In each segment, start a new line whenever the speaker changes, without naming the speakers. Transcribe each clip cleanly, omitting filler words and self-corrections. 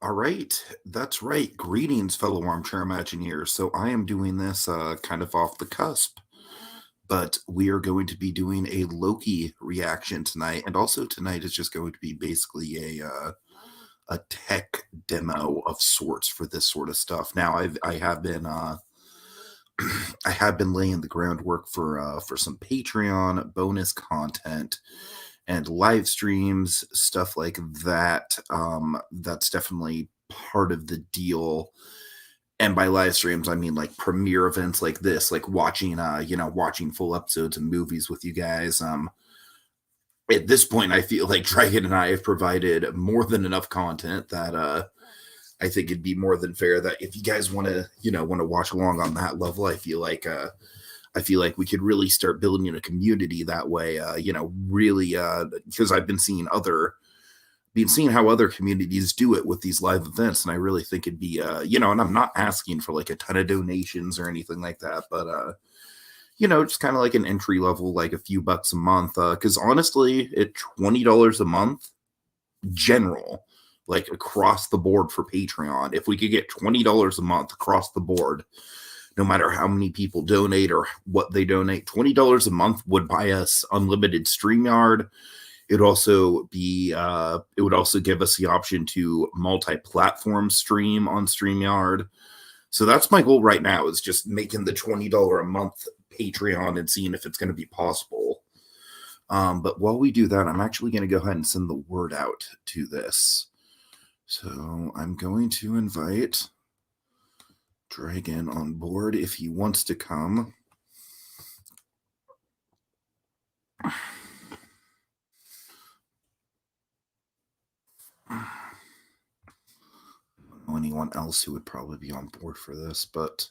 All right, that's right. Greetings, fellow armchair Imagineers. So I am doing this kind of off the cusp, but we are going to be doing a Loki reaction tonight, and also tonight is just going to be basically a tech demo of sorts for this sort of stuff. Now I have been I have been laying the groundwork for some Patreon bonus content and live streams, stuff like that. That's definitely part of the deal. And by live streams, I mean like premiere events like this, like watching, watching full episodes of movies with you guys. At this point, I feel like Dragon and I have provided more than enough content that I think it'd be more than fair that if you guys want to, want to watch along on that level, I feel like we could really start building a community that way. Really, because I've been seeing how other communities do it with these live events, and I really think it'd be, and I'm not asking for like a ton of donations or anything like that, but just kind of like an entry level, like a few bucks a month. Because honestly, at $20 a month, general, like across the board for Patreon, if we could get $20 a month across the board, no matter how many people donate or what they donate, $20 a month would buy us unlimited StreamYard. It would also give us the option to multi-platform stream on StreamYard. So that's my goal right now, is just making the $20 a month Patreon and seeing if it's going to be possible. But while we do that, I'm actually going to go ahead and send the word out to this. So I'm going to invite Dragon on board if he wants to come. I don't know anyone else who would probably be on board for this, but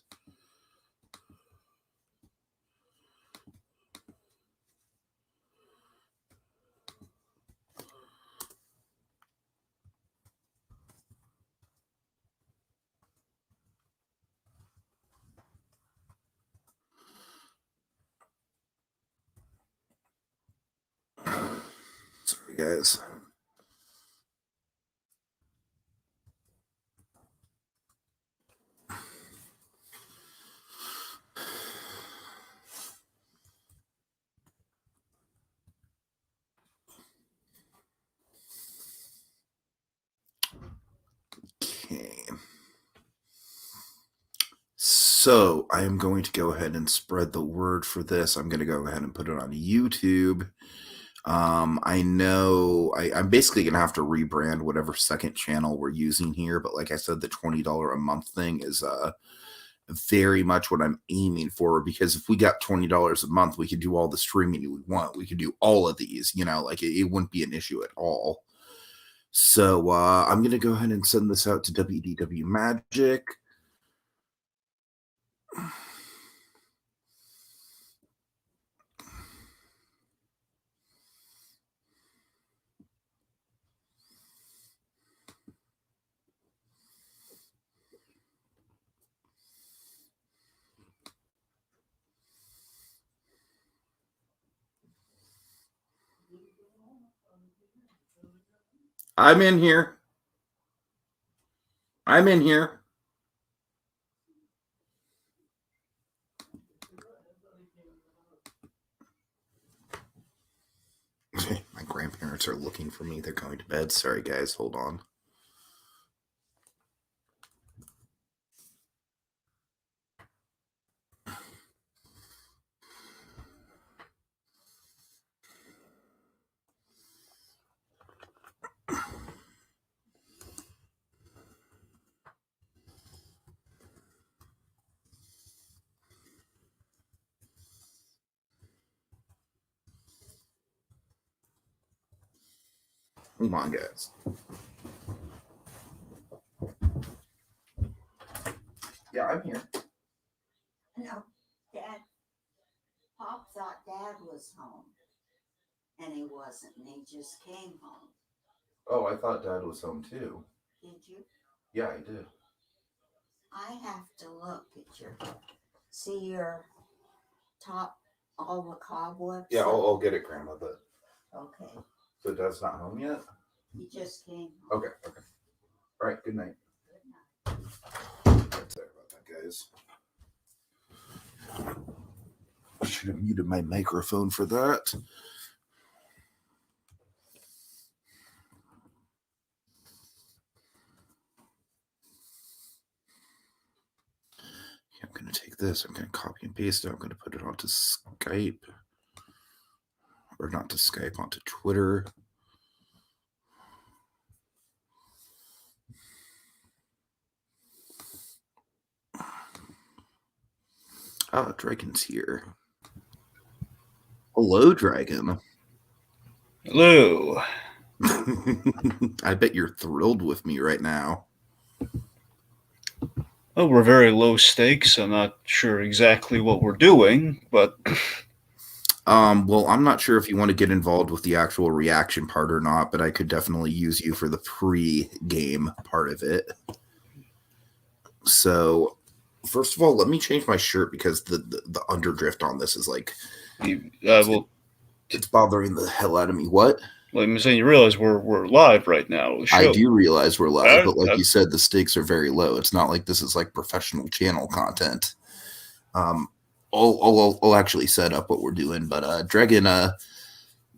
sorry guys. Okay. So I am going to go ahead and spread the word for this. I'm going to go ahead and put it on YouTube. I know I'm basically going to have to rebrand whatever second channel we're using here. But like I said, the $20 a month thing is very much what I'm aiming for, because if we got $20 a month, we could do all the streaming we want. We could do all of these, like it wouldn't be an issue at all. So I'm going to go ahead and send this out to WDW Magic. I'm in here. I'm in here. My grandparents are looking for me. They're going to bed. Sorry, guys. Hold on. Come on, guys. Yeah, I'm here.
No, Dad. Pop thought Dad was home, and he wasn't, and he just came home.
Oh, I thought Dad was home too.
Did you?
Yeah, I did.
I have to look at see your top, all the cobwebs.
Yeah, I'll get it, Grandma.
Okay.
So Dad's not home yet?
He just came home.
Okay. All right, good night.
Good night.
Sorry about that, guys. I should have muted my microphone for that. I'm going to take this. I'm going to copy and paste it. I'm going to put it onto Skype. Or not to Skype, onto Twitter. Ah, Dragon's here. Hello, Dragon.
Hello.
I bet you're thrilled with me right now.
Well, we're very low stakes. I'm not sure exactly what we're doing, but
Well, I'm not sure if you want to get involved with the actual reaction part or not, but I could definitely use you for the pre-game part of it. So, first of all, let me change my shirt because the underdrift on this is like it's bothering the hell out of me. What?
Like I'm saying, you realize we're live right now.
I do realize we're live, but like you said, the stakes are very low. It's not like this is like professional channel content. I'll actually set up what we're doing, but Dragon,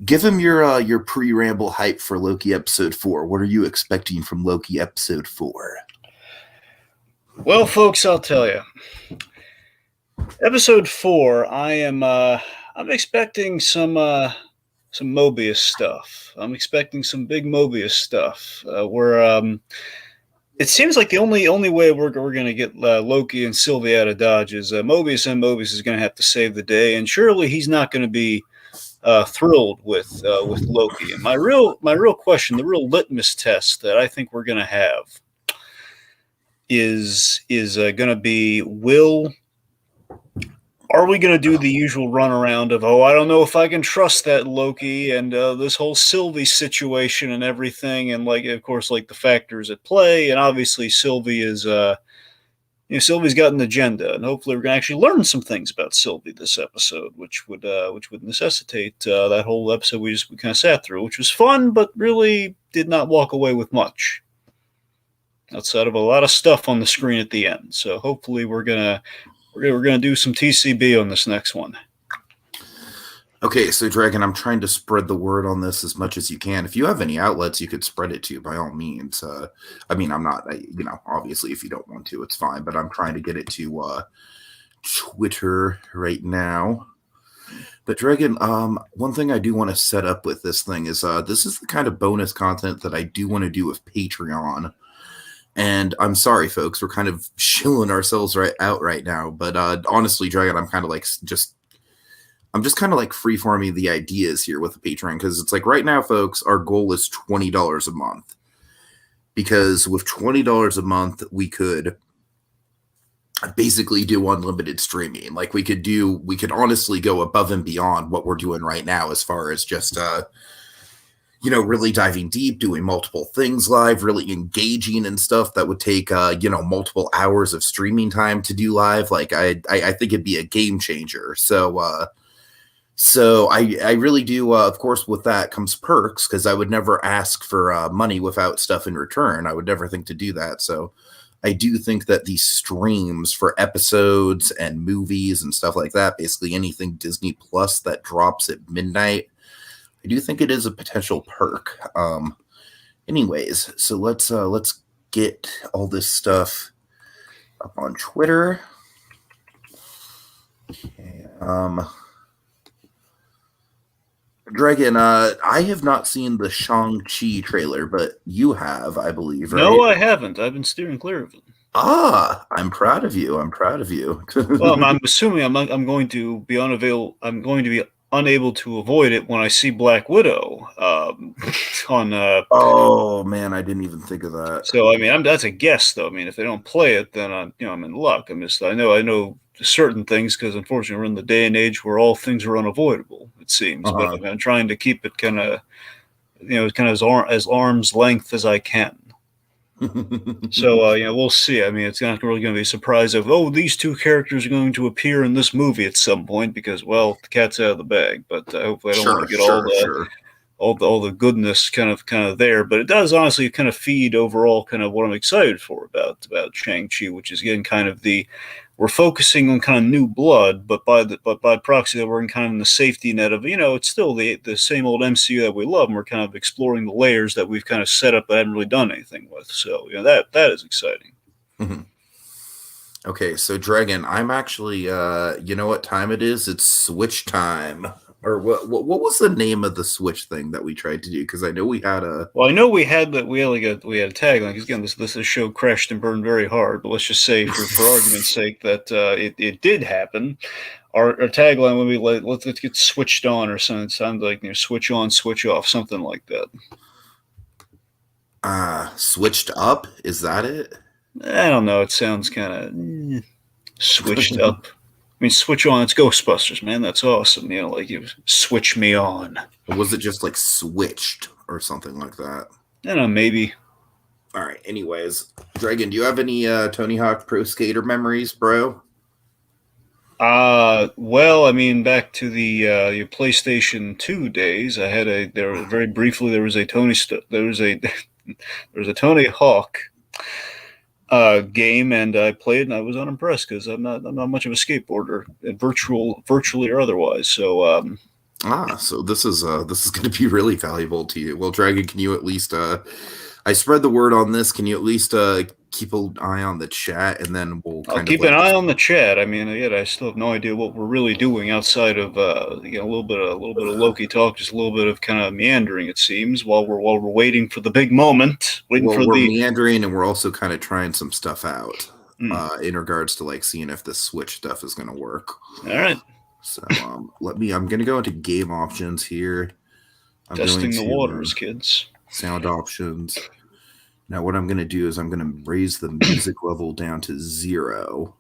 give him your pre-ramble hype for Loki episode 4. What are you expecting from Loki episode 4?
Well, folks, I'll tell you. Episode 4, I'm expecting some Mobius stuff. I'm expecting some big Mobius stuff. It seems like the only way we're going to get Loki and Sylvie out of Dodge is Mobius, and Mobius is going to have to save the day, and surely he's not going to be thrilled with Loki. And my real question, the real litmus test that I think we're going to have is going to be are we going to do the usual runaround of, I don't know if I can trust that Loki and this whole Sylvie situation and everything, and like, of course, like the factors at play, and obviously Sylvie is, Sylvie's got an agenda, and hopefully we're going to actually learn some things about Sylvie this episode, which would necessitate that whole episode we kind of sat through, which was fun, but really did not walk away with much outside of a lot of stuff on the screen at the end. So hopefully we're gonna do some TCB on this next one.
Okay, so Dragon, I'm trying to spread the word on this as much as you can. If you have any outlets you could spread it to, by all means. I mean, I'm not, obviously if you don't want to, it's fine, but I'm trying to get it to Twitter right now. But Dragon, one thing I do want to set up with this thing is this is the kind of bonus content that I do want to do with Patreon. And I'm sorry, folks, we're kind of shilling ourselves right now. But honestly, Dragon, I'm kind of like I'm just kind of like freeforming the ideas here with the Patreon, because it's like right now, folks, our goal is $20 a month. Because with $20 a month, we could basically do unlimited streaming. Like we could honestly go above and beyond what we're doing right now as far as just really diving deep, doing multiple things live, really engaging and stuff that would take, multiple hours of streaming time to do live. Like I think it'd be a game changer. So I really do, of course, with that comes perks, because I would never ask for money without stuff in return. I would never think to do that. So I do think that these streams for episodes and movies and stuff like that, basically anything Disney Plus that drops at midnight, I do think it is a potential perk. Anyways, so let's get all this stuff up on Twitter. Okay, Dragon, I have not seen the Shang-Chi trailer, but you have, I believe, right?
No, I haven't. I've been steering clear of it.
I'm proud of you.
Well, I'm assuming I'm going to be unavailable. I'm going to be unable to avoid it when I see Black Widow on.
Oh man, I didn't even think of that.
So I mean, that's a guess, though. I mean, if they don't play it, then I'm in luck. I know certain things, because unfortunately we're in the day and age where all things are unavoidable, it seems. But I'm trying to keep it kind of as arm's length as I can. So we'll see. I mean, it's not really going to be a surprise of, these two characters are going to appear in this movie at some point, because, well, the cat's out of the bag. But hopefully I don't want to get all the goodness kind of there. But it does honestly kind of feed overall kind of what I'm excited for about Shang-Chi, which is again kind of we're focusing on kind of new blood, but by proxy, that we're in kind of in the safety net of it's still the same old MCU that we love, and we're kind of exploring the layers that we've kind of set up but haven't really done anything with. So that is exciting.
Mm-hmm. Okay, so Dragon, I'm actually you know what time it is? It's Switch time. Or what was the name of the Switch thing that we tried to do? Because I know we had a.
Well, I know we had a tagline. Because again, this show crashed and burned very hard. But let's just say, for argument's sake, that it did happen. Our tagline would be like, let's get switched on or something. It sounds like switch on, switch off, something like that.
Switched up? Is that it?
I don't know. It sounds kind of switched up. I mean, switch on. It's Ghostbusters, man. That's awesome. Like you switch me on.
Or was it just like switched or something like that?
I don't know, maybe.
All right. Anyways, Dragon, do you have any Tony Hawk Pro Skater memories, bro?
Well, I mean, back to the PlayStation 2 days, I had very briefly there was a Tony Hawk game, and I played, and I was unimpressed because I'm not much of a skateboarder, virtually or otherwise. So
so this is going to be really valuable to you. Well, Dragon, can you at least I spread the word on this? Can you at least keep an eye on the chat, and then
I'll keep an eye on the chat. I mean, again, I still have no idea what we're really doing outside of a little bit of Loki talk, just a little bit of kind of meandering. It seems while we're waiting for the big moment.
We're meandering, and we're also kind of trying some stuff out in regards to like seeing if the Switch stuff is going to work.
All right.
So I'm going to go into game options here.
Testing the waters, kids.
Sound options. Now what I'm going to do is I'm going to raise the music level down to 0.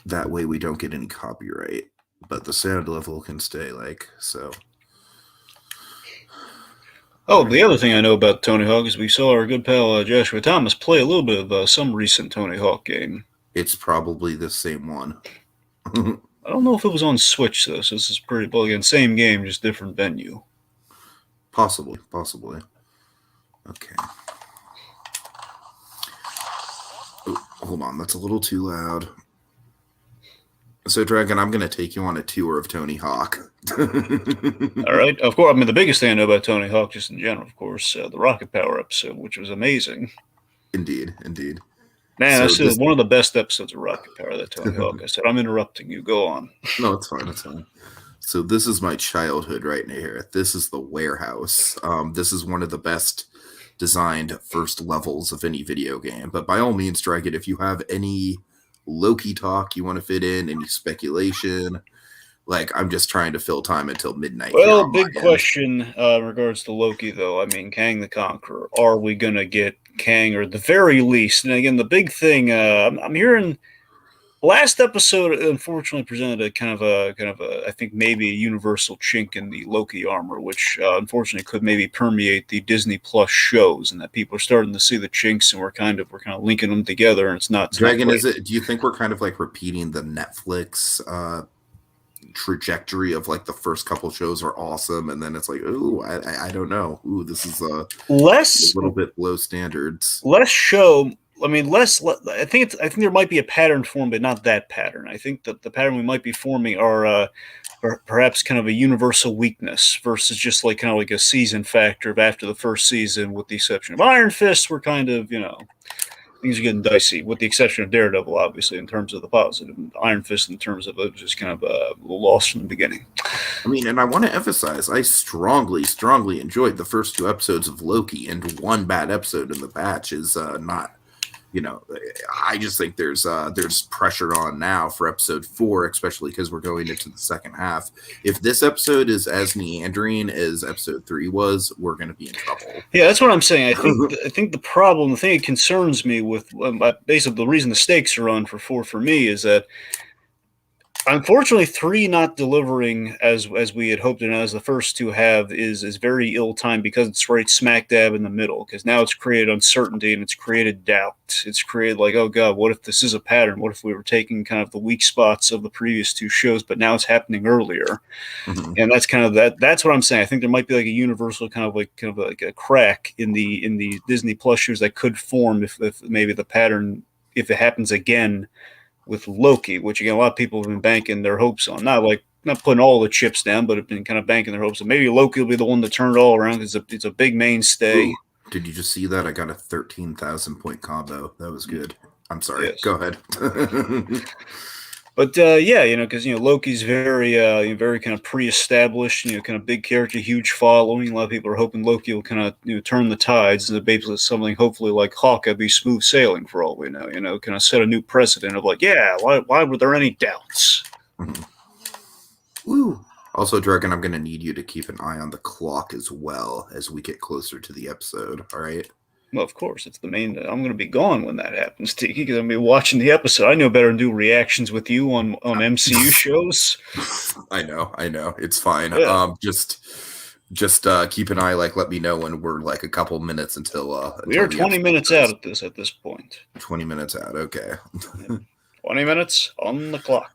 That way we don't get any copyright, but the sound level can stay like so.
Oh, the other thing I know about Tony Hawk is we saw our good pal Joshua Thomas play a little bit of some recent Tony Hawk game.
It's probably the same one.
I don't know if it was on Switch though, so this is pretty, well, again, same game, just different venue.
Possibly. Okay. Oh, hold on, that's a little too loud. So, Dragon, I'm going to take you on a tour of Tony Hawk.
All right. Of course, I mean, the biggest thing I know about Tony Hawk, just in general, of course, the Rocket Power episode, which was amazing.
Indeed.
Man, that's one of the best episodes of Rocket Power, that Tony Hawk. I said, I'm interrupting you. Go on.
No, it's fine. So this is my childhood right here. This is the warehouse. This is one of the best designed first levels of any video game. But by all means, Dragon, if you have any Loki talk you want to fit in, any speculation, like I'm just trying to fill time until midnight.
Well, big question in regards to Loki, though. I mean, Kang the Conqueror. Are we going to get Kang, or at the very least? And again, the big thing I'm hearing. Last episode, unfortunately, presented a kind of a I think maybe a universal chink in the Loki armor, which unfortunately could maybe permeate the Disney Plus shows, and that people are starting to see the chinks, and we're kind of linking them together, and it's not.
Dragon, is it? Do you think we're kind of like repeating the Netflix trajectory of like the first couple shows are awesome, and then it's like, ooh, I don't know, ooh, this is a little bit below standards.
Less show. I mean, less. I think there might be a pattern formed, but not that pattern. I think that the pattern we might be forming are perhaps kind of a universal weakness versus just like kind of like a season factor of after the first season, with the exception of Iron Fist. We're kind of, things are getting dicey, with the exception of Daredevil, obviously, in terms of the positive. Iron Fist, in terms of it, just kind of a little lost from the beginning.
I mean, and I want to emphasize, I strongly enjoyed the first 2 episodes of Loki, and one bad episode in the batch is not. I just think there's pressure on now for episode 4, especially because we're going into the second half. If this episode is as meandering as episode 3 was, we're going to be in trouble.
Yeah, that's what I'm saying. I think the thing that concerns me with basically the reason the stakes are on for 4 for me is that Unfortunately, 3 not delivering as we had hoped, and as the first 2 have, is very ill timed because it's right smack dab in the middle. Because now it's created uncertainty and it's created doubt. It's created like, oh god, what if this is a pattern? What if we were taking kind of the weak spots of the previous 2 shows, but now it's happening earlier?
Mhm.
And that's kind of that. That's what I'm saying. I think there might be like a universal kind of like a crack in the Disney Plus shows that could form if maybe the pattern, if it happens again with Loki, which again a lot of people have been banking their hopes on. Not putting all the chips down, but have been kind of banking their hopes that maybe Loki will be the one to turn it all around because it's a big mainstay.
Ooh, did you just see that? I got a 13,000 point combo. That was good. I'm sorry.
Yes.
Go ahead.
But yeah, because Loki's very kind of pre-established, kind of big character, huge following. A lot of people are hoping Loki will kind of turn the tides and basically something hopefully like Hawkeye be smooth sailing for all we know. Kind of set a new precedent of like, yeah, why were there any doubts?
Mhm. Woo. Also, Dragon, I'm going to need you to keep an eye on the clock as well as we get closer to the episode. All right.
Well, of course, it's the main. I'm going to be gone when that happens, Tiki, because I'm going to be watching the episode. I know better than do reactions with you on MCU shows.
I know. It's fine.
Yeah.
Just keep an eye. Like, let me know when we're like a couple minutes until.
We are 20 minutes out at this point.
20 minutes out. Okay.
20 minutes on the clock.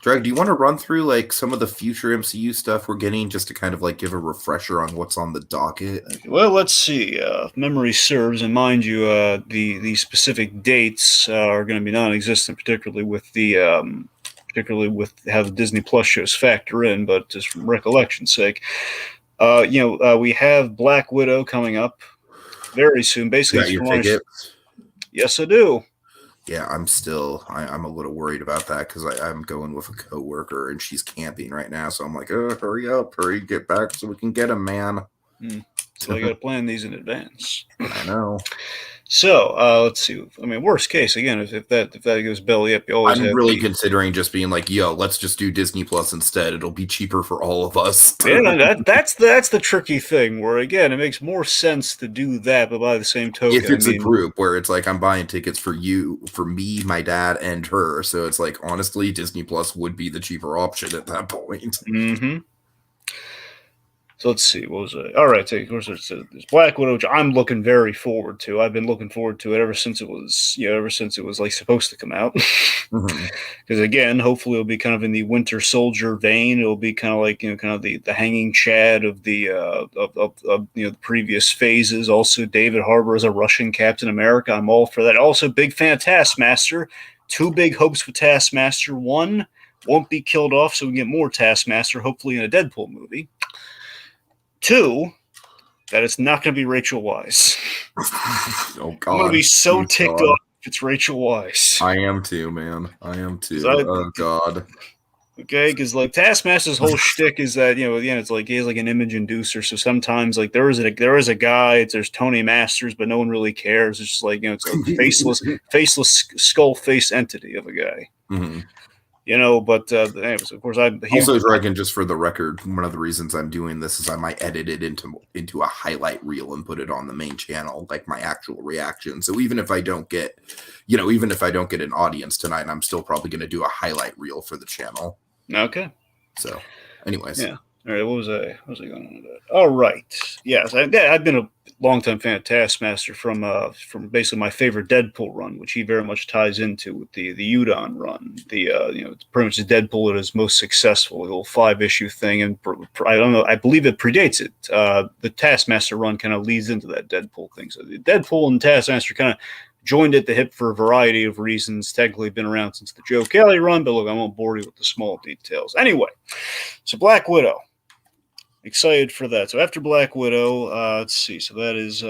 Drag, do you want to run through like some of the future MCU stuff we're getting just to kind of like give a refresher on what's on the docket?
Well, let's see. If memory serves, and mind you, the specific dates are going to be non-existent, particularly with how the Disney Plus shows factor in. But just from recollection's sake, we have Black Widow coming up very soon. Basically,
Got your ticket?
Yes, I do.
Yeah, I'm a little worried about that because I'm going with a coworker and she's camping right now. So I'm like, hurry up, get back so we can get him, man.
So I got to plan these in advance.
I know.
So let's see. I mean, worst case again, if that goes belly up, you always.
I'm really considering just being like, yo, let's just do Disney Plus instead. It'll be cheaper for all of us.
Yeah, that's the tricky thing. Where again, it makes more sense to do that, but by the same token,
if it's a group where it's like I'm buying tickets for you, for me, my dad, and her, so it's like honestly, Disney Plus would be the cheaper option at that point.
Mm-hmm. So let's see. What was it? All right. Of course, there's Black Widow, which I'm looking very forward to. I've been looking forward to it ever since it was like supposed to come out. Because again, hopefully it'll be kind of in the Winter Soldier vein. It'll be kind of like kind of the hanging Chad of the the previous phases. Also, David Harbour as a Russian Captain America. I'm all for that. Also, big fan of Taskmaster. 2 big hopes for Taskmaster. 1, won't be killed off, so we can get more Taskmaster. Hopefully in a Deadpool movie. 2, that it's not going to be Rachel Weisz.
Oh God!
I'm going to be so ticked off if it's Rachel Weisz.
I am too, man. I am too. Oh God.
Okay, because like Taskmaster's whole shtick is that it's like he has like an image inducer. So sometimes like there is a guy. There's Tony Masters, but no one really cares. It's just like it's a faceless skull face entity of a guy.
Mm-hmm.
But anyways, of course,
also, Dragon, just for the record, one of the reasons I'm doing this is I might edit it into a highlight reel and put it on the main channel, like my actual reaction. So even if I don't get, an audience tonight, I'm still probably going to do a highlight reel for the channel.
Okay.
So, anyways.
Yeah. All right. What was I going on with that? All right. Yes, I've been a longtime fan of Taskmaster from basically my favorite Deadpool run, which he very much ties into with the Udon run. It's pretty much Deadpool at his most successful, the little 5-issue thing, and I don't know, I believe it predates it. The Taskmaster run kind of leads into that Deadpool thing. So the Deadpool and Taskmaster kind of joined at the hip for a variety of reasons. Technically been around since the Joe Kelly run, but look, I won't bore you with the small details. Anyway, so Black Widow. Excited for that. So after Black Widow, let's see. So that is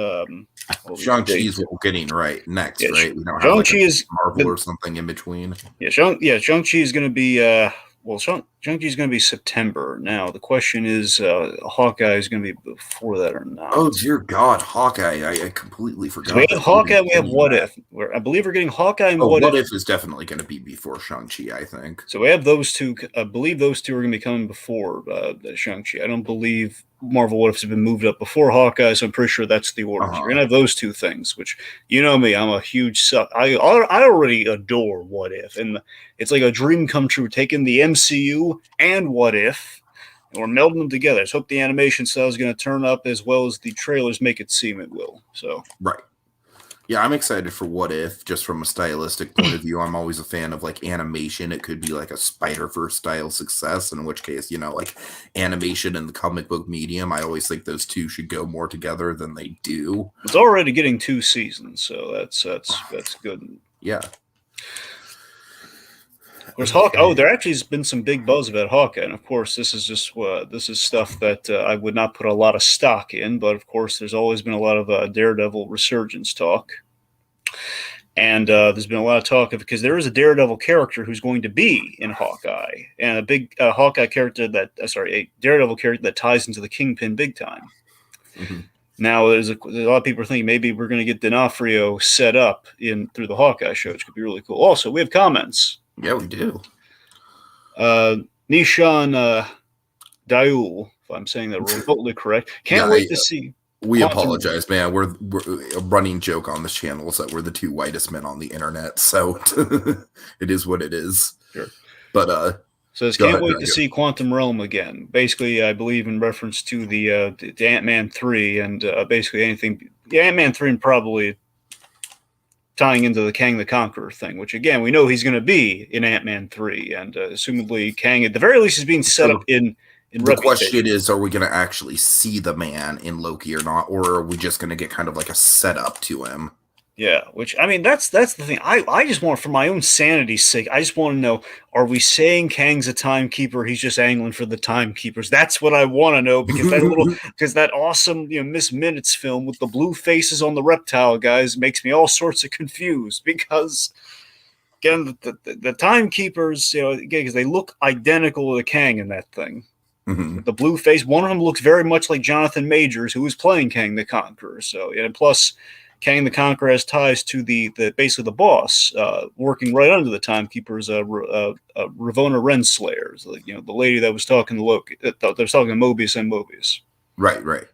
Shang-Chi's what we're getting right next, right? We don't have
Shang-Chi is
Marvel or something in between.
Yeah, Shang-Chi is going to be Shang-Chi's going to be September. Now, the question is, Hawkeye is going to be before that or not?
Oh, dear God, Hawkeye. I completely forgot.
So we have Hawkeye, we have What
that.
If. I believe we're getting Hawkeye and
Oh,
What If.
is definitely going to be before Shang-Chi, I think.
So we have those two. I believe those two are going to be coming before Shang-Chi. I don't believe Marvel What Ifs have been moved up before Hawkeye, so I'm pretty sure that's the order. So you're going to have those two things, which, you know me, I'm a huge suck. I already adore What If, and it's like a dream come true, taking the MCU and What If, and we're melding them together. I just hope the animation style is going to turn up as well as the trailers make it seem it will. So
right. Yeah, I'm excited for What If, just from a stylistic point of view. I'm always a fan of like animation. It could be like a Spider-Verse style success, in which case, like animation and the comic book medium, I always think those two should go more together than they do.
It's already getting 2 seasons, so that's good.
Yeah.
Of course, Hawkeye. Oh, there actually has been some big buzz about Hawkeye, and of course, this is just this is stuff that I would not put a lot of stock in. But of course, there's always been a lot of Daredevil resurgence talk, and there's been a lot of talk of because there is a Daredevil character who's going to be in Hawkeye, and a big Hawkeye character a Daredevil character that ties into the Kingpin big time.
Mm-hmm.
Now, there's a lot of people are thinking maybe we're going to get D'Onofrio set up through the Hawkeye show, which could be really cool. Also, we have comments.
Yeah, we do.
Nishan Daul, if I'm saying that remotely correct. Can't wait to see.
We apologize, man. We're a running joke on this channel is that we're the two whitest men on the internet, so it is what it is.
Sure.
But
says can't wait to see Quantum Realm again. Basically, I believe in reference to the Ant-Man 3 and basically anything. Yeah, Ant-Man 3 and probably tying into the Kang the Conqueror thing, which again we know he's going to be in Ant-Man 3, and assumably Kang at the very least is being set up in. The
question is, are we going to actually see the man in Loki or not, or are we just going to get kind of like a setup to him?
Yeah, which I mean, that's the thing. I just want, for my own sanity's sake, I just want to know: are we saying Kang's a timekeeper? He's just angling for the timekeepers. That's what I want to know because that awesome Miss Minutes film with the blue faces on the reptile guys makes me all sorts of confused because. Again, the timekeepers, again, because they look identical to Kang in that thing.
Mm-hmm.
With the blue face, one of them looks very much like Jonathan Majors, who was playing Kang the Conqueror. So, and plus, Kang the Conqueror has ties to the basically the boss, working right under the timekeepers, Ravonna Renslayer, the lady that was talking to Loki, that was talking to Mobius and Mobius.
Right, right.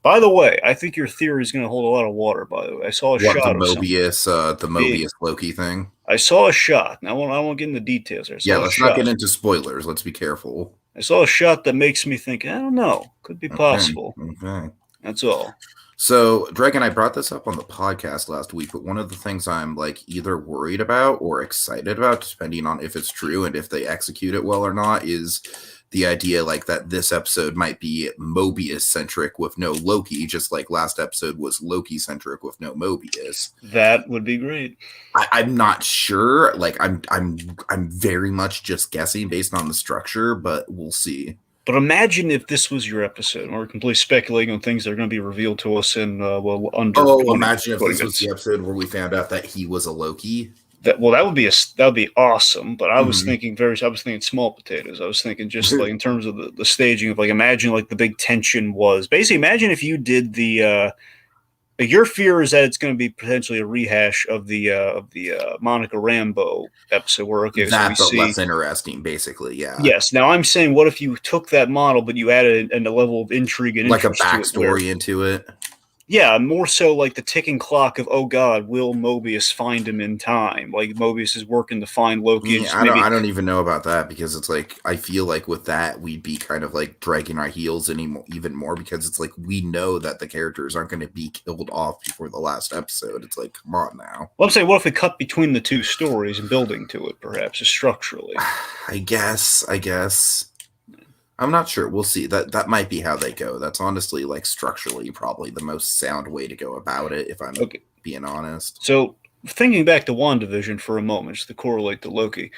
By the way, I think your theory is going to hold a lot of water. By the way, I saw a shot
of the Mobius Loki thing.
I saw a shot. I won't get into details.
Let's not get into spoilers. Let's be careful.
I saw a shot that makes me think, I don't know, could be possible.
Okay.
That's all.
So, Dragon, I brought this up on the podcast last week, but one of the things I'm like either worried about or excited about, depending on if it's true and if they execute it well or not, is the idea like that this episode might be Mobius centric with no Loki, just like last episode was Loki centric with no Mobius.
That would be great.
I'm not sure. Like I'm very much just guessing based on the structure, but we'll see.
But imagine if this was your episode, and we're completely speculating on things that are going to be revealed to us in under.
Imagine if this was the episode where we found out that he was a Loki.
That would be awesome. But I was thinking small potatoes. I was thinking just like in terms of the staging of like imagine like the big tension was basically imagine if you did the. Your fear is that it's going to be potentially a rehash of the Monica Rambeau episode where
less interesting, basically. Yeah.
Yes. Now I'm saying, what if you took that model, but you added a level of intrigue and
like a backstory into it?
Yeah, more so like the ticking clock of, oh God, will Mobius find him in time? Like Mobius is working to find Loki.
Yeah, I don't even know about that because it's like I feel like with that we'd be kind of like dragging our heels even more because it's like we know that the characters aren't going to be killed off before the last episode. It's like, come on now.
Well, I'm saying, what if we cut between the two stories and building to it, perhaps structurally?
I guess. I'm not sure. We'll see. That might be how they go. That's honestly, like, structurally probably the most sound way to go about it, if I'm being honest.
So, thinking back to WandaVision for a moment, just to correlate to Loki,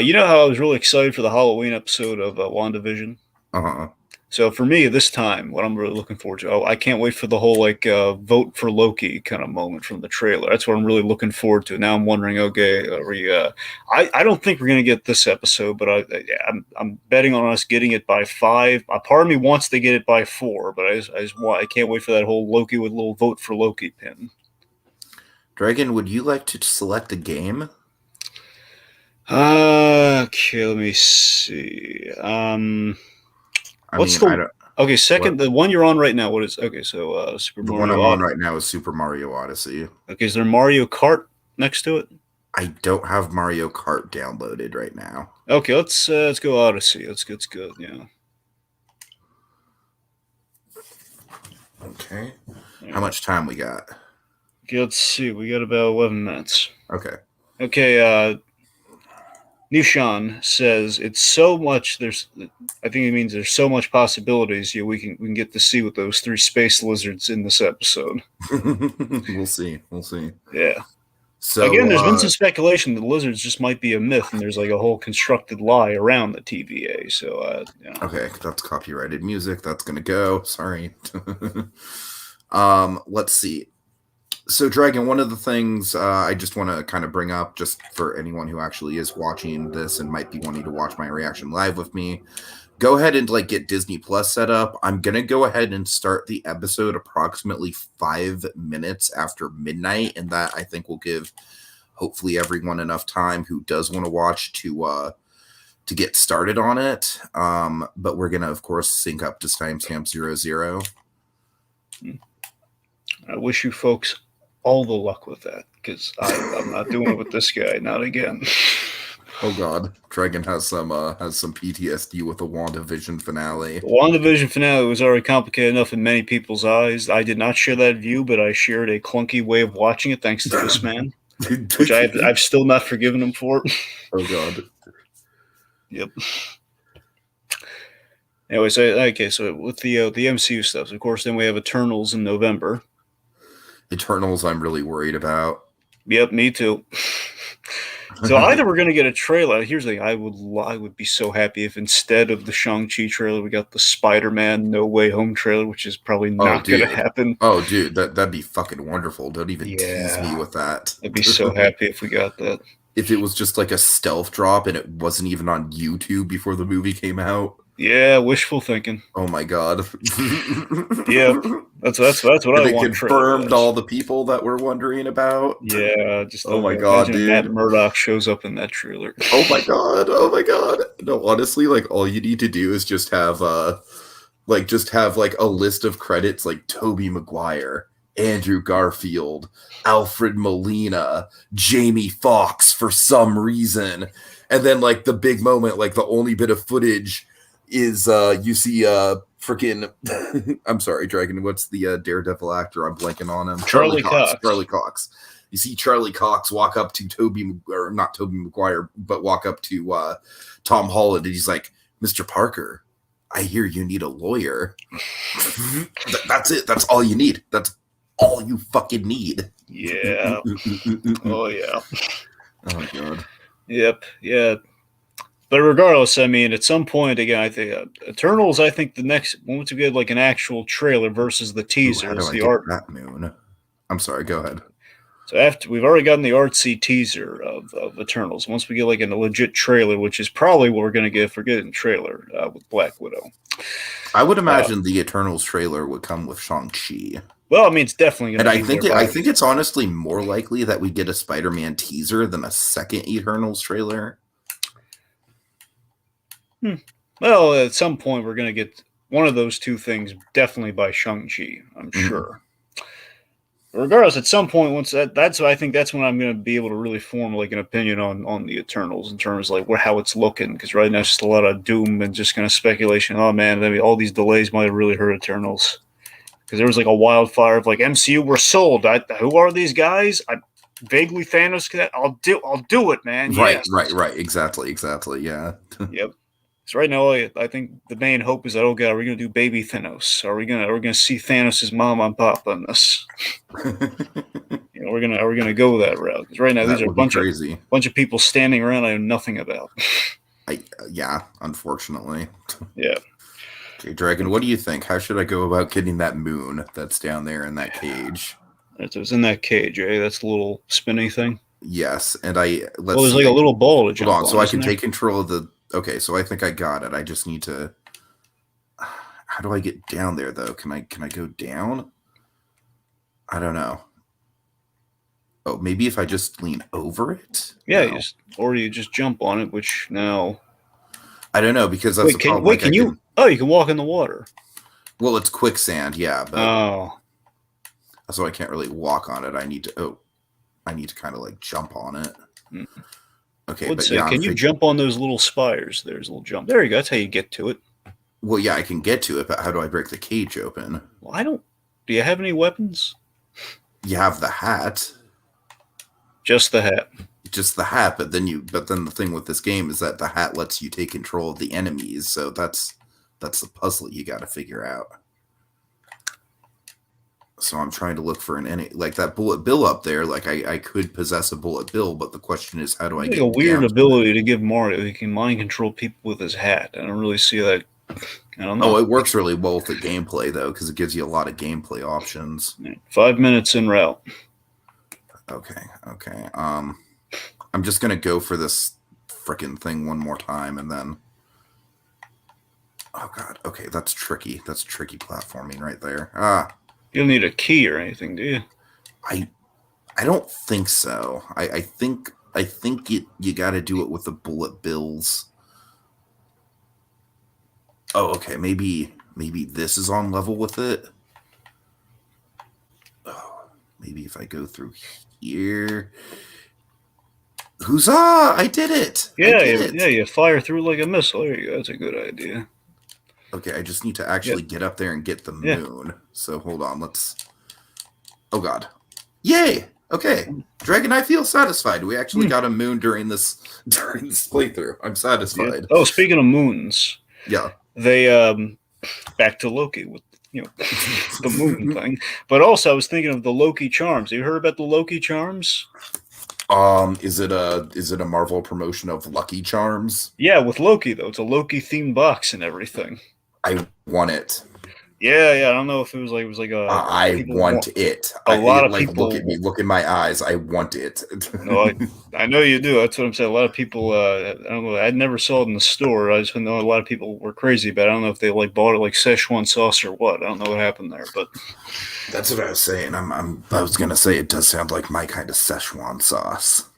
you know how I was really excited for the Halloween episode of WandaVision?
Uh-huh.
So for me, this time, what I'm really looking forward to, I can't wait for the whole vote for Loki kind of moment from the trailer. That's what I'm really looking forward to. Now I'm wondering, okay, are we? I don't think we're gonna get this episode, but I'm betting on us getting it by 5. Part of me wants to get it by 4, but I can't wait for that whole Loki with a little vote for Loki pin.
Dragon, would you like to select a game?
Okay, let me see. What's the okay? Second, the one you're on right now. What is okay? So Super
the
Mario.
The one I'm on right now is Super Mario Odyssey.
Okay, is there Mario Kart next to it?
I don't have Mario Kart downloaded right now.
Okay, let's go Odyssey. Let's good. Yeah.
Okay. How much time we got?
Okay, let's see. We got about 11 minutes.
Okay.
Okay. Nishan says it's so much. I think it means there's so much possibilities. Yeah, we can get to see with those 3 space lizards in this episode.
We'll see.
Yeah.
So
again, there's been some speculation that lizards just might be a myth, and there's like a whole constructed lie around the TVA. So,
okay, that's copyrighted music. That's gonna go. Sorry. Let's see. So, Dragon, one of the things I just want to kind of bring up, just for anyone who actually is watching this and might be wanting to watch my reaction live with me, go ahead and get Disney Plus set up. I'm gonna go ahead and start the episode approximately 5 minutes after midnight, and that I think will give hopefully everyone enough time who does want to watch to get started on it. But we're gonna, of course, sync up to timestamp 00.
I wish you folks all the luck with that, because I'm not doing it with this guy, not again.
Oh God, Dragon has some PTSD with the WandaVision finale.
The WandaVision finale was already complicated enough in many people's eyes. I did not share that view, but I shared a clunky way of watching it thanks to this man, which I've still not forgiven him for.
Oh God.
Yep. Anyway, so with the MCU stuff, of course, then we have Eternals in November.
Eternals, I'm really worried about.
Yep, me too. So either we're gonna get a trailer. Here's the thing: I would be so happy if instead of the Shang-Chi trailer, we got the Spider-Man No Way Home trailer, which is probably not gonna happen.
Oh, dude, that'd be fucking wonderful. Don't even tease me with that.
I'd be so happy if we got that.
If it was just like a stealth drop and it wasn't even on YouTube before the movie came out.
Yeah, wishful thinking.
Oh my God.
Yeah, that's what I want.
Confirmed all the people that we're wondering about.
Yeah, just
oh my God, dude.
Matt Murdock shows up in that trailer.
Oh my God. No, honestly, all you need to do is just have a list of credits like Tobey Maguire, Andrew Garfield, Alfred Molina, Jamie Foxx for some reason, and then the big moment, the only bit of footage is you see freaking I'm sorry, Dragon, what's the Daredevil actor? I'm blanking on him.
Charlie Cox.
Charlie Cox. You see Charlie Cox walk up to not Tobey Maguire, but walk up to Tom Holland, and he's like, "Mr. Parker, I hear you need a lawyer." That's it. That's all you need. That's all you fucking need.
Yeah. Oh yeah.
Oh God.
Yep. Yeah. But regardless, I mean, at some point, again, I think Eternals. I think the next once we get an actual trailer versus the teaser is the art.
That moon. I'm sorry. Go ahead.
So after we've already gotten the artsy teaser of Eternals, once we get a legit trailer, which is probably what we're going to get if we're getting a trailer with Black Widow.
I would imagine the Eternals trailer would come with Shang-Chi.
Well, I mean, it's definitely going to.
And I think it's honestly more likely that we get a Spider-Man teaser than a second Eternals trailer.
Well, at some point, we're going to get one of those two things definitely by Shang-Chi, I'm sure. Regardless, at some point, once I think that's when I'm going to be able to really form an opinion on the Eternals in terms of how it's looking. Because right now it's just a lot of doom and just kind of speculation. Oh man, I mean, all these delays might have really hurt Eternals. Because there was a wildfire of MCU, we're sold. Who are these guys? Vaguely Thanos. I'll do it, man.
Right,
yes.
right. Exactly. Yeah.
Yep. So right now, I think the main hope is that, oh god, are we going to do baby Thanos? Are we going to see Thanos' mom and pop on this? Are we going to go that route? Because right now these are a bunch of people standing around I know nothing about.
Yeah, unfortunately.
Yeah.
Okay, Dragon, what do you think? How should I go about getting that moon that's down there in that cage?
It was in that cage, eh? That's the little spinny thing.
Yes, and
Well,
let's
there's
see.
like a little ball to
Hold
jump
on, so
on,
I
isn't
can
there?
take control of the. Okay, so I think I got it. I just need to. How do I get down there though? Can I go down? I don't know. Oh, maybe if I just lean over it.
Yeah,
No.
or you just jump on it, which now.
I don't know because that's the problem. Like
Can you? Oh, you can walk in the water.
Well, it's quicksand, yeah, but
Oh,
so I can't really walk on it. I need to. Oh, I need to kind of like jump on it. Okay,
let's
but
say,
yeah,
can you jump on those little spires? There's a little jump. There you go. That's how you get to it.
Well, yeah, I can get to it, but how do I break the cage open?
Well, I don't. Do you have any weapons?
You have the hat.
Just the hat.
Just the hat, but then the thing with this game is that the hat lets you take control of the enemies, so that's the puzzle you got to figure out. So I'm trying to look for like that bullet bill up there. Like I could possess a bullet bill, but the question is, how do I get
a weird
down
ability to give Mario? He can mind control people with his hat. I don't really see that. I don't know.
Oh, it works really well with the gameplay though, because it gives you a lot of gameplay options.
5 minutes en route.
Okay. I'm just gonna go for this frickin' thing one more time, and then. Oh god. Okay, that's tricky. That's tricky platforming right there.
You don't need a key or anything, do you?
I don't think so. I think you got to do it with the bullet bills. Oh, okay. Maybe this is on level with it. Oh, maybe if I go through here. Huzzah! I did it.
Yeah,
it.
You fire through like a missile. There you go. That's a good idea.
Okay, I just need to actually get up there and get the moon. So hold on, let's. Oh god! Yay! Okay, Dragon, I feel satisfied. We actually got a moon during this playthrough. I'm satisfied.
Yeah. Oh, speaking of moons,
yeah,
they back to Loki with the moon thing. But also, I was thinking of the Loki charms. Have you heard about the Loki charms?
Is it a Marvel promotion of Lucky Charms?
Yeah, with Loki though. It's a Loki themed box and everything.
I want it.
Yeah. I don't know if it was like a.
I want it.
A lot of people
look at me. Look in my eyes. I want it.
No, I know you do. That's what I'm saying. A lot of people. I don't know. I never saw it in the store. I just know a lot of people were crazy about it. I don't know if they like bought it like Szechuan sauce or what. I don't know what happened there, but
that's what I was saying. I was gonna say it does sound like my kind of Szechuan sauce.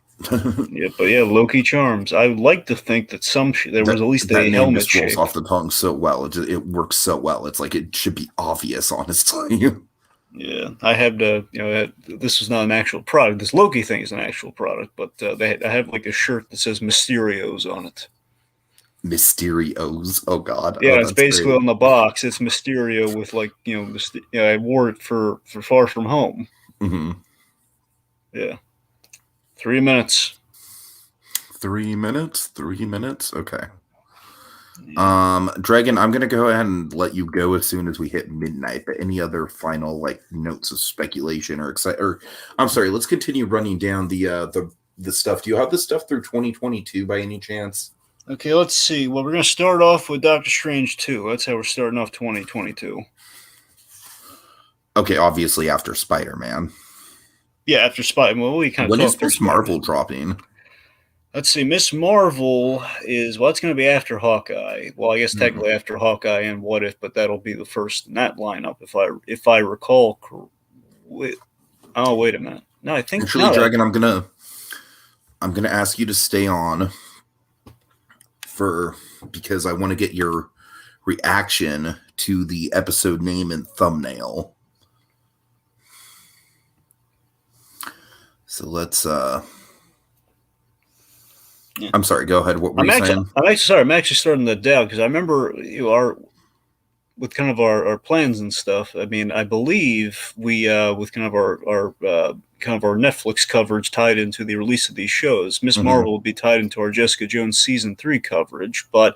yeah, Loki charms. I would like to think that there was at least a helmet shape.
Rolls off the tongue so well. It works so well. It's like it should be obvious, honestly.
Yeah, I had this is not an actual product. This Loki thing is an actual product, but I have like a shirt that says Mysterios on it.
Mysterios. Oh god.
Yeah, it's basically great. On the box. It's Mysterio with like I wore it for Far From Home.
Mm-hmm.
Yeah. 3 minutes.
3 minutes? 3 minutes? Okay. Yeah. Dragon, I'm gonna go ahead and let you go as soon as we hit midnight. But any other final like notes of speculation or I'm sorry, let's continue running down the stuff. Do you have the stuff through 2022 by any chance?
Okay, let's see. Well, we're gonna start off with Doctor Strange 2. That's how we're starting off 2022.
Okay, obviously after Spider-Man.
Yeah, after Spider-Man. Well, we kind of
when is Miss Marvel dropping?
Let's see. Miss Marvel is it's going to be after Hawkeye. Well, I guess technically after Hawkeye and What If, but that'll be the first in that lineup if I recall. Wait a minute. No, I think
actually, Dragon, I'm gonna ask you to stay on because I want to get your reaction to the episode name and thumbnail. So let's I'm sorry, go ahead. What were you saying?
I'm actually starting to doubt because I remember with kind of our plans and stuff. I mean, I believe we with kind of our Netflix coverage tied into the release of these shows. Miss Marvel will be tied into our Jessica Jones season 3 coverage, but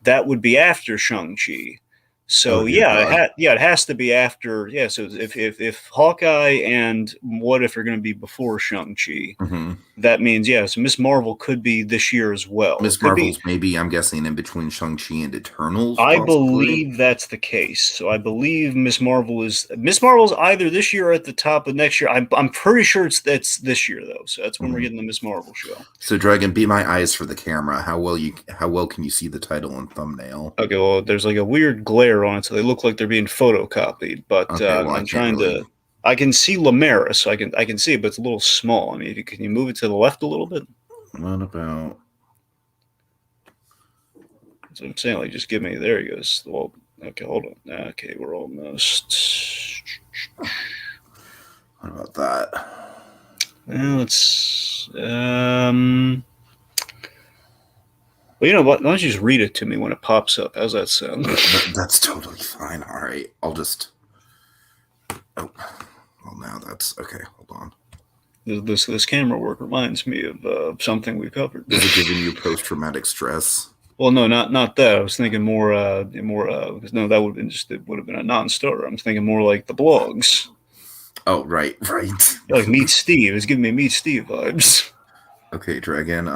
that would be after Shang-Chi. So
Oh dear God.
it has to be after. Yeah, so if Hawkeye and What If are going to be before Shang-Chi,
Hmm.
that means so Miss Marvel could be this year as well. It
Miss
could be.
Marvel's maybe, I'm guessing, in between Shang-Chi and Eternals,
I
possibly.
believe that's the case. So I believe Miss Marvel's either this year or at the top of next year. I'm pretty sure that's this year though. So that's when we're
Mhm.
getting the Miss Marvel show.
So, Dragon, be my eyes for the camera. How well can you see the title and thumbnail?
Okay, well, there's like a weird glare on it, so they look like they're being photocopied. But
Okay, well, I
I'm
can't
trying
really.
to. I can see Lamera, so I can see it, but it's a little small. I mean, can you move it to the left a little bit?
What about?
That's what I'm saying. Like, just give me. There he goes. Well, okay, hold on. Okay, we're almost.
What about that?
Well, let's. Well, you know what? Why don't you just read it to me when it pops up? How's that sound?
That's totally fine. All right, I'll just. Oh, well, now that's okay. Hold on.
This camera work reminds me of something we covered.
Is it giving you post-traumatic stress?
Well, no, not that. I was thinking more because no, that would have been just it would have been a non-starter. I'm thinking more like the blogs.
Oh, right.
Like Meet Steve. It's giving me Meet Steve vibes.
Okay, Dragon.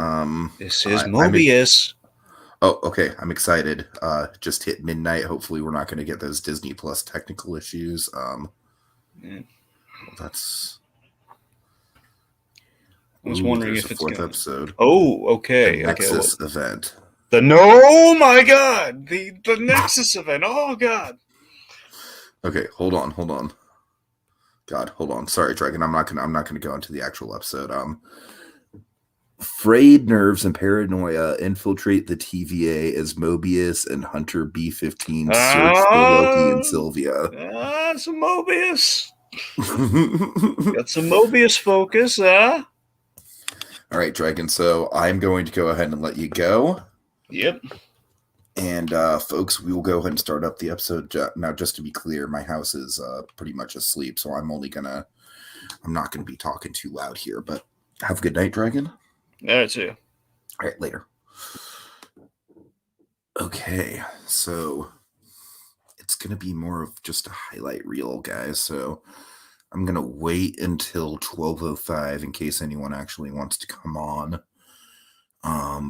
This is
I'm.
Mobius.
Oh, okay. I'm excited. Just hit midnight. Hopefully, we're not going to get those Disney Plus technical issues.
Yeah.
Well, that's.
I was
Ooh,
wondering
there's a
if it's
fourth
gonna.
episode.
Oh,
The
okay. Well,
Nexus event.
the no, oh my God, the Nexus event. Oh God.
Okay, hold on. God, hold on. Sorry, Dragon. I'm not gonna go into the actual episode. Frayed nerves and paranoia infiltrate the TVA as Mobius and Hunter B-15 search for Loki and Sylvia.
Some Mobius. Got some Mobius focus, huh?
All right, Dragon. So I'm going to go ahead and let you go.
Yep.
And folks, we will go ahead and start up the episode now. Just to be clear, my house is pretty much asleep, so I'm not gonna be talking too loud here. But have a good night, Dragon.
That's it.
All right, later. Okay, so it's gonna be more of just a highlight reel, guys. So I'm gonna wait until 12:05 in case anyone actually wants to come on.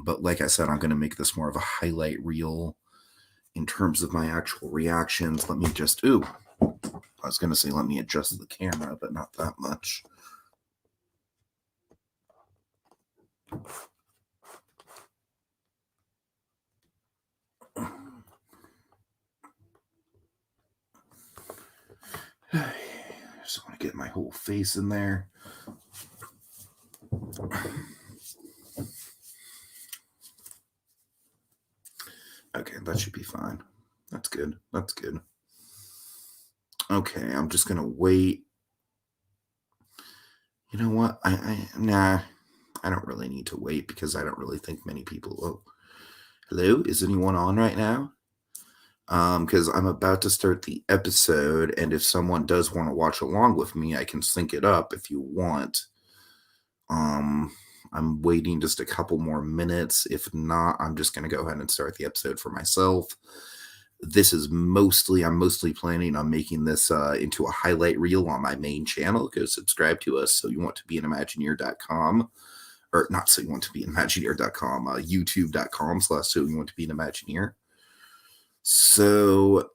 But like I said, I'm gonna make this more of a highlight reel in terms of my actual reactions. Let me just I was gonna say let me adjust the camera, but not that much. I just want to get my whole face in there. Okay, that should be fine. That's good. Okay, I'm just gonna wait. You know what? Nah. I don't really need to wait because I don't really think many people. Oh, hello, is anyone on right now? Because I'm about to start the episode, and if someone does want to watch along with me, I can sync it up if you want. I'm waiting just a couple more minutes. If not, I'm just going to go ahead and start the episode for myself. I'm mostly planning on making this into a highlight reel on my main channel. Go subscribe to us. So you want to be an Imagineer.com, or not so you want to be an Imagineer.com, youtube.com/so you want to be an Imagineer. So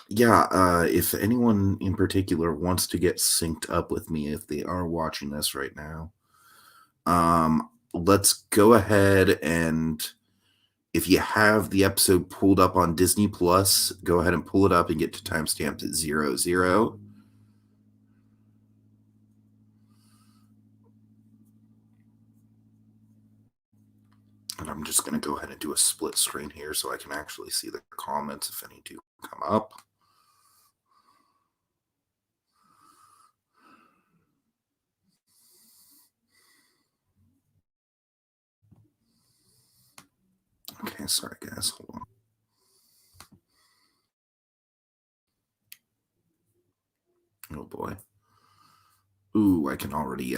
yeah, if anyone in particular wants to get synced up with me, if they are watching this right now, let's go ahead and if you have the episode pulled up on Disney Plus, go ahead and pull it up and get to timestamped at 00. And I'm just going to go ahead and do a split screen here so I can actually see the comments if any do come up. Okay, sorry guys, hold on. Oh boy. Ooh, I can already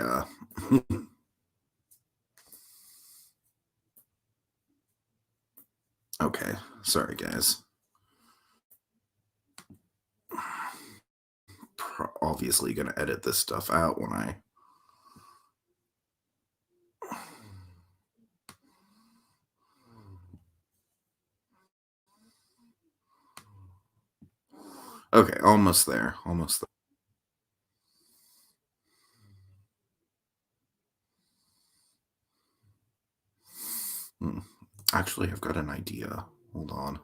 Okay, sorry guys. obviously going to edit this stuff out when I. Okay, almost there. Almost there. Actually, I've got an idea. Hold on.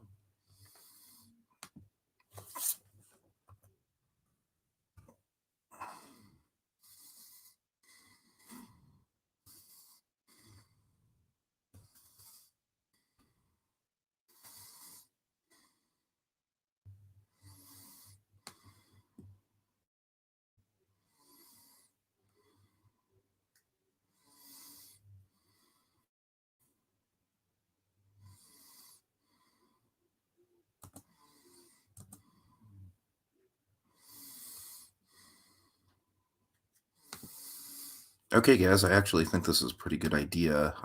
Okay, guys, I actually think this is a pretty good idea.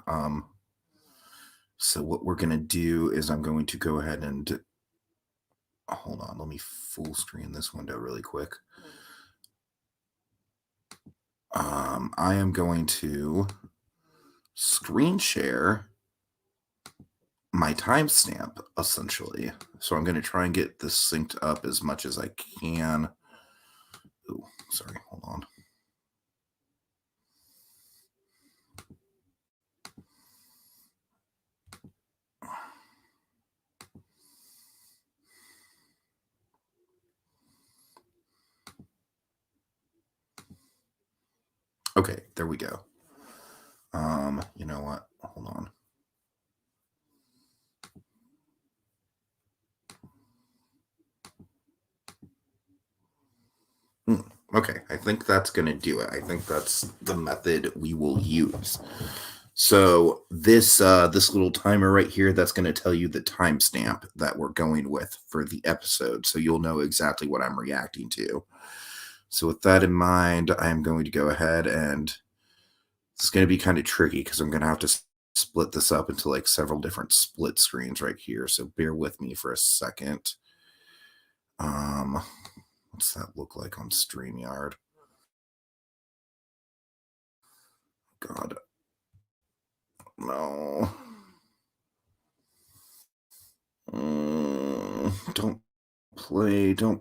So what we're going to do is I'm going to go ahead and hold on. Let me full screen this window really quick. I am going to screen share my timestamp, essentially. So I'm going to try and get this synced up as much as I can. Oh, sorry, hold on. Okay, there we go. You know what? Hold on. Okay, I think that's going to do it. I think that's the method we will use. So this little timer right here, that's going to tell you the timestamp that we're going with for the episode, so you'll know exactly what I'm reacting to. So with that in mind, I'm going to go ahead and it's going to be kind of tricky because I'm going to have to split this up into like several different split screens right here. So bear with me for a second. What's that look like on StreamYard? God. No. Don't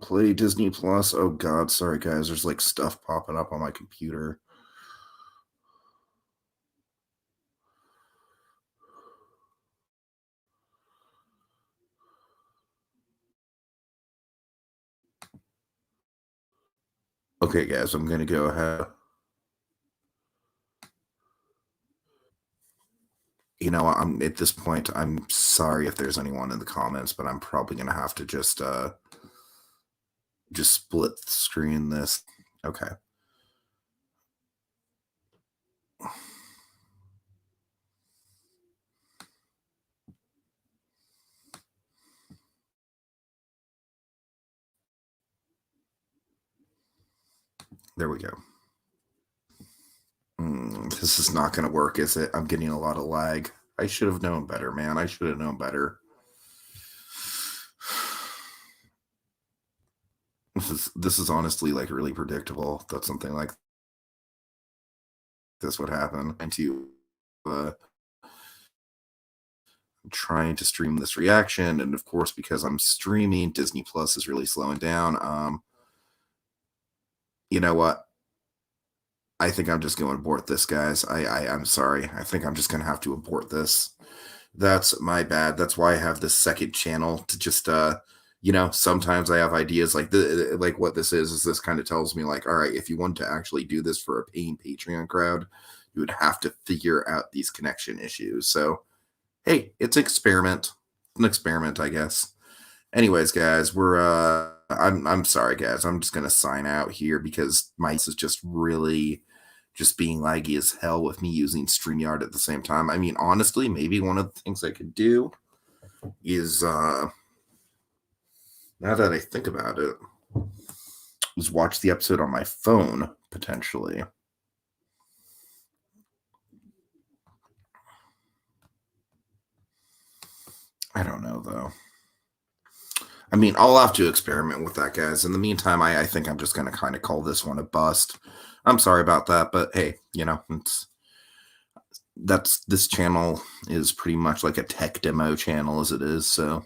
play Disney Plus. Oh God, sorry guys. There's like stuff popping up on my computer. Okay, guys, I'm gonna go ahead. You know, I'm at this point. I'm sorry if there's anyone in the comments, but I'm probably gonna have to just split screen this. Okay. There we go. This is not going to work, is it? I'm getting a lot of lag. I should have known better, man. I should have known better. This is honestly like really predictable that something like this would happen. And to trying to stream this reaction, and of course, because I'm streaming, Disney Plus is really slowing down. You know what? I think I'm just going to abort this, guys. I'm sorry. I think I'm just going to have to abort this. That's my bad. That's why I have this second channel to just sometimes I have ideas like like what this is this kind of tells me like, all right, if you want to actually do this for a paying Patreon crowd, you would have to figure out these connection issues. So, hey, it's an experiment, I guess. Anyways, guys, I'm sorry, guys. I'm just gonna sign out here because my is just really just being laggy as hell with me using StreamYard at the same time. I mean, honestly, maybe one of the things I could do is now that I think about it, is watch the episode on my phone, potentially. I don't know, though. I mean, I'll have to experiment with that, guys. In the meantime, I think I'm just going to kind of call this one a bust. I'm sorry about that, but hey, this channel is pretty much like a tech demo channel as it is, so